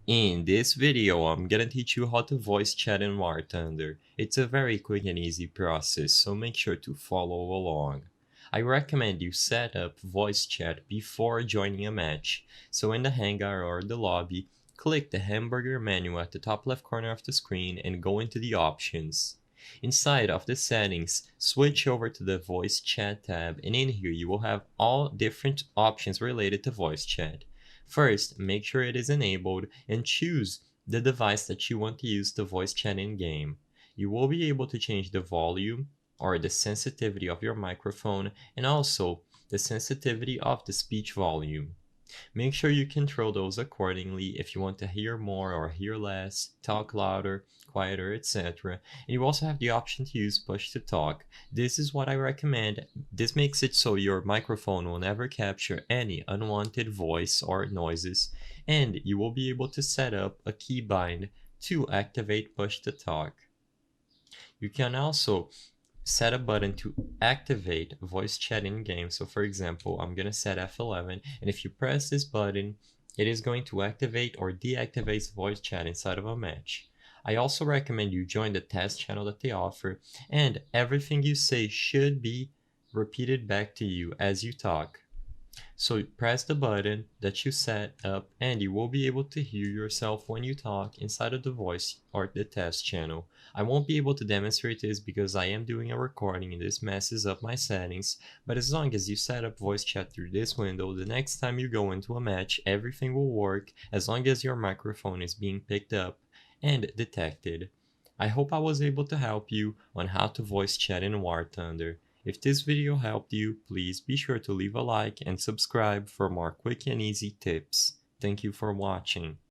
In this video, I'm gonna teach you how to voice chat in War Thunder. It's a very quick and easy process, so make sure to follow along. I recommend you set up voice chat before joining a match. So in the hangar or the lobby, click the hamburger menu at the top left corner of the screen and go into the options. Inside of the settings, switch over to the voice chat tab, and in here you will have all different options related to voice chat. First, make sure it is enabled and choose the device that you want to use to voice chat in game. You will be able to change the volume or the sensitivity of your microphone and also the sensitivity of the speech volume. Make sure you control those accordingly if you want to hear more or hear less, talk louder, quieter, etc. And you also have the option to use push to talk. This is what I recommend. This makes it so your microphone will never capture any unwanted voice or noises, and you will be able to set up a keybind to activate push to talk. You can also set a button to activate voice chat in game. So for example, I'm going to set F11, and if you press this button, it is going to activate or deactivate voice chat inside of a match. I also recommend you join the test channel that they offer, and everything you say should be repeated back to you as you talk. So press the button that you set up and you will be able to hear yourself when you talk inside of the voice or the test channel. I won't be able to demonstrate this because I am doing a recording and this messes up my settings, but as long as you set up voice chat through this window, the next time you go into a match, everything will work as long as your microphone is being picked up and detected. I hope I was able to help you on how to voice chat in War Thunder. If this video helped you, please be sure to leave a like and subscribe for more quick and easy tips. Thank you for watching.